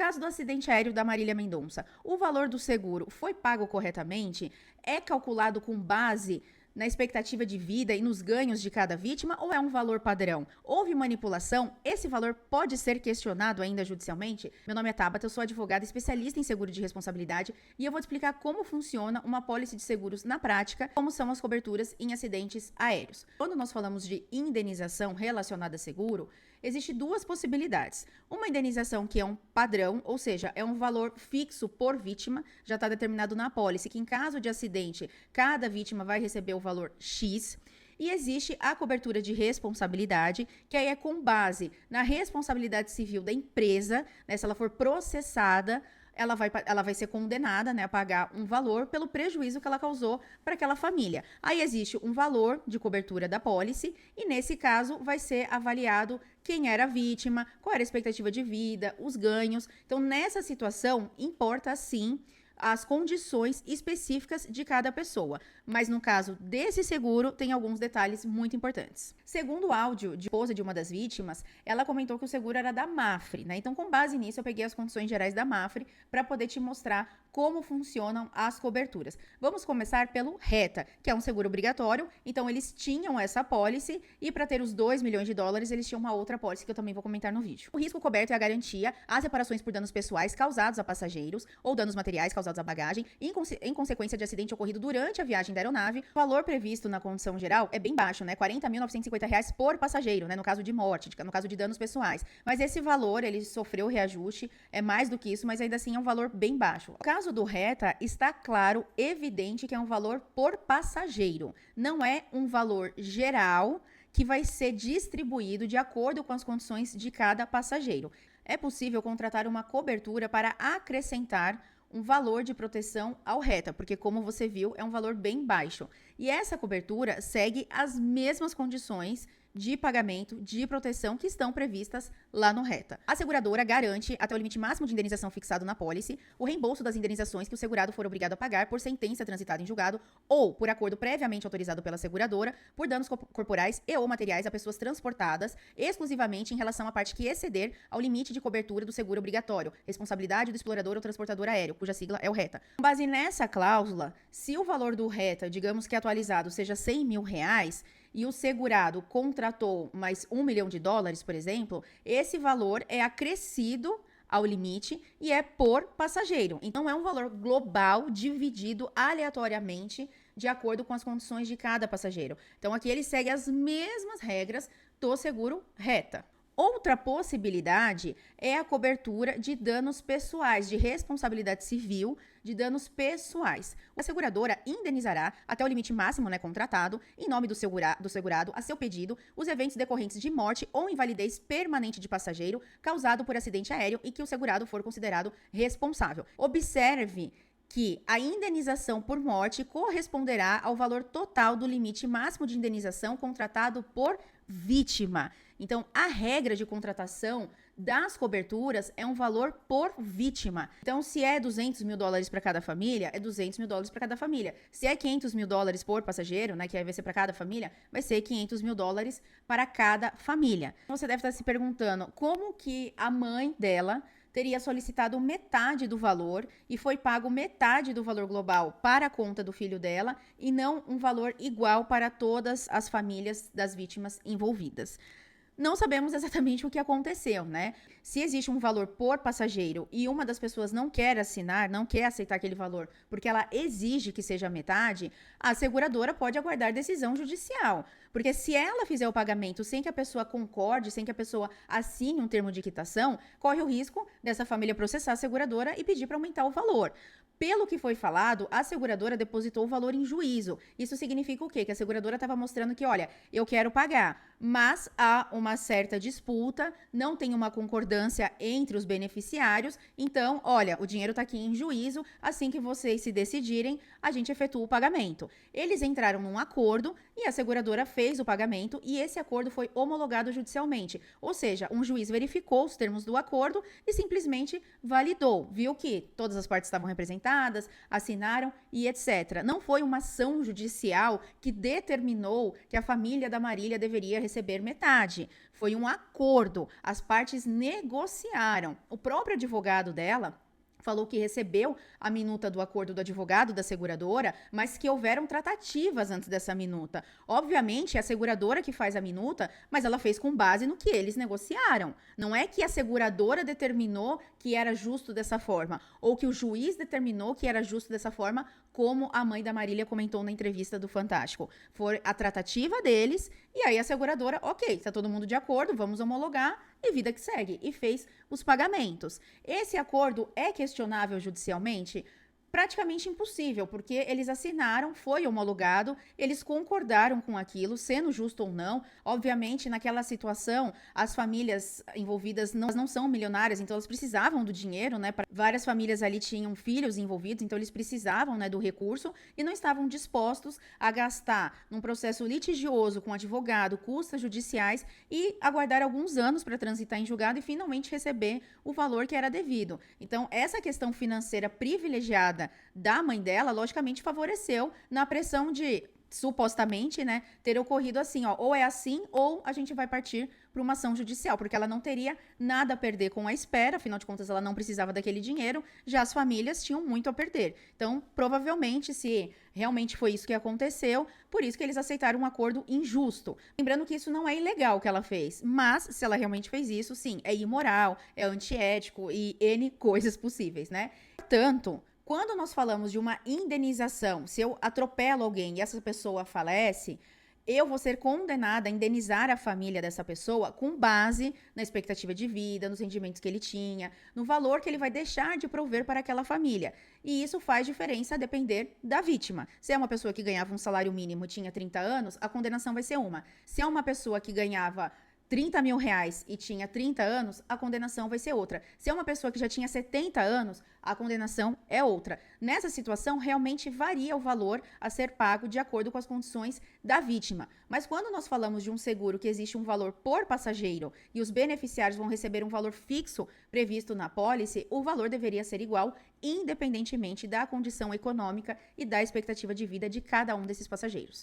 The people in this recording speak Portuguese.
caso do acidente aéreo da Marília Mendonça, o valor do seguro foi pago corretamente? É calculado com base na expectativa de vida e nos ganhos de cada vítima ou é um valor padrão? Houve manipulação? Esse valor pode ser questionado ainda judicialmente? Meu nome é Tabata, eu sou advogada especialista em seguro de responsabilidade e eu vou te explicar como funciona uma pólice de seguros na prática, como são as coberturas em acidentes aéreos. Quando nós falamos de indenização relacionada a seguro, existem duas possibilidades. Uma indenização que é um padrão, ou seja, é um valor fixo por vítima, já está determinado na apólice, que em caso de acidente, cada vítima vai receber o valor X. E existe a cobertura de responsabilidade, que aí é com base na responsabilidade civil da empresa, né, se ela for processada, ela vai ser condenada, né, a pagar um valor pelo prejuízo que ela causou para aquela família. Aí existe um valor de cobertura da pólice e, nesse caso, vai ser avaliado quem era a vítima, qual era a expectativa de vida, os ganhos. Então, nessa situação, importa sim as condições específicas de cada pessoa. Mas no caso desse seguro, tem alguns detalhes muito importantes. Segundo o áudio de esposa de uma das vítimas, ela comentou que o seguro era da Mafre, né? Então, com base nisso, eu peguei as condições gerais da Mafre para poder te mostrar como funcionam as coberturas. Vamos começar pelo RETA, que é um seguro obrigatório. Então, eles tinham essa pólice e para ter os 2 milhões de dólares, eles tinham uma outra pólice que eu também vou comentar no vídeo. O risco coberto é a garantia às reparações por danos pessoais causados a passageiros ou danos materiais causados à bagagem em consequência de acidente ocorrido durante a viagem da aeronave. O valor previsto na condição geral é bem baixo, né? R$40.950 por passageiro, né? No caso de morte, no caso de danos pessoais. Mas esse valor, ele sofreu reajuste, é mais do que isso, mas ainda assim é um valor bem baixo. No caso do RETA, está claro, evidente que é um valor por passageiro. Não é um valor geral que vai ser distribuído de acordo com as condições de cada passageiro. É possível contratar uma cobertura para acrescentar um valor de proteção ao RETA, porque como você viu, é um valor bem baixo. E essa cobertura segue as mesmas condições de pagamento, de proteção que estão previstas lá no RETA. A seguradora garante, até o limite máximo de indenização fixado na pólice, o reembolso das indenizações que o segurado for obrigado a pagar por sentença transitada em julgado ou por acordo previamente autorizado pela seguradora por danos corporais e ou materiais a pessoas transportadas, exclusivamente em relação à parte que exceder ao limite de cobertura do seguro obrigatório, responsabilidade do explorador ou transportador aéreo, cuja sigla é o RETA. Com base nessa cláusula, se o valor do RETA, digamos que atualizado, seja R$100 mil, e o segurado contratou mais $1 milhão, por exemplo, esse valor é acrescido ao limite e é por passageiro. Então, é um valor global dividido aleatoriamente de acordo com as condições de cada passageiro. Então, aqui ele segue as mesmas regras do seguro RETA. Outra possibilidade é a cobertura de danos pessoais, de responsabilidade civil de danos pessoais. A seguradora indenizará até o limite máximo, né, contratado, em nome do segurado, a seu pedido, os eventos decorrentes de morte ou invalidez permanente de passageiro causado por acidente aéreo e que o segurado for considerado responsável. Observe que a indenização por morte corresponderá ao valor total do limite máximo de indenização contratado por vítima. Então, a regra de contratação das coberturas é um valor por vítima. Então, se é $200 mil para cada família, é $200 mil para cada família. Se é $500 mil por passageiro, né, que aí vai ser para cada família, vai ser $500 mil para cada família. Você deve estar se perguntando como que a mãe dela teria solicitado metade do valor e foi pago metade do valor global para a conta do filho dela e não um valor igual para todas as famílias das vítimas envolvidas. Não sabemos exatamente o que aconteceu, né? Se existe um valor por passageiro e uma das pessoas não quer assinar, não quer aceitar aquele valor porque ela exige que seja metade, a seguradora pode aguardar decisão judicial. Porque se ela fizer o pagamento sem que a pessoa concorde, sem que a pessoa assine um termo de quitação, corre o risco dessa família processar a seguradora e pedir para aumentar o valor. Pelo que foi falado, a seguradora depositou o valor em juízo. Isso significa o quê? Que a seguradora estava mostrando que, olha, eu quero pagar, mas há uma certa disputa, não tem uma concordância entre os beneficiários, então, olha, o dinheiro está aqui em juízo, assim que vocês se decidirem, a gente efetua o pagamento. Eles entraram num acordo e a seguradora fez fez o pagamento e esse acordo foi homologado judicialmente. Ou seja, um juiz verificou os termos do acordo e simplesmente validou, viu que todas as partes estavam representadas, assinaram e etc. Não foi uma ação judicial que determinou que a família da Marília deveria receber metade. Foi um acordo, as partes negociaram. O próprio advogado dela falou que recebeu a minuta do acordo do advogado da seguradora, mas que houveram tratativas antes dessa minuta. Obviamente, é a seguradora que faz a minuta, mas ela fez com base no que eles negociaram. Não é que a seguradora determinou que era justo dessa forma, ou que o juiz determinou que era justo dessa forma, como a mãe da Marília comentou na entrevista do Fantástico. Foi a tratativa deles, e aí a seguradora, ok, está todo mundo de acordo, vamos homologar, e vida que segue, e fez os pagamentos. Esse acordo é questionável judicialmente? Praticamente impossível, porque eles assinaram, foi homologado, eles concordaram com aquilo, sendo justo ou não. Obviamente, naquela situação, as famílias envolvidas não são milionárias, então elas precisavam do dinheiro, né? Várias famílias ali tinham filhos envolvidos, então eles precisavam, né, do recurso e não estavam dispostos a gastar num processo litigioso com advogado, custas judiciais e aguardar alguns anos para transitar em julgado e finalmente receber o valor que era devido. Então, essa questão financeira privilegiada da mãe dela, logicamente favoreceu na pressão de, supostamente, né, ter ocorrido assim, ó, ou é assim, ou a gente vai partir para uma ação judicial, porque ela não teria nada a perder com a espera, afinal de contas ela não precisava daquele dinheiro, já as famílias tinham muito a perder. Então, provavelmente, se realmente foi isso que aconteceu, por isso que eles aceitaram um acordo injusto. Lembrando que isso não é ilegal o que ela fez, mas se ela realmente fez isso, sim, é imoral, é antiético e N coisas possíveis, né? Portanto, quando nós falamos de uma indenização, se eu atropelo alguém e essa pessoa falece, eu vou ser condenada a indenizar a família dessa pessoa com base na expectativa de vida, nos rendimentos que ele tinha, no valor que ele vai deixar de prover para aquela família. E isso faz diferença a depender da vítima. Se é uma pessoa que ganhava um salário mínimo e tinha 30 anos, a condenação vai ser uma. Se é uma pessoa que ganhava 30 mil reais e tinha 30 anos, a condenação vai ser outra. Se é uma pessoa que já tinha 70 anos, a condenação é outra. Nessa situação, realmente varia o valor a ser pago de acordo com as condições da vítima. Mas quando nós falamos de um seguro que existe um valor por passageiro e os beneficiários vão receber um valor fixo previsto na pólice, o valor deveria ser igual, independentemente da condição econômica e da expectativa de vida de cada um desses passageiros.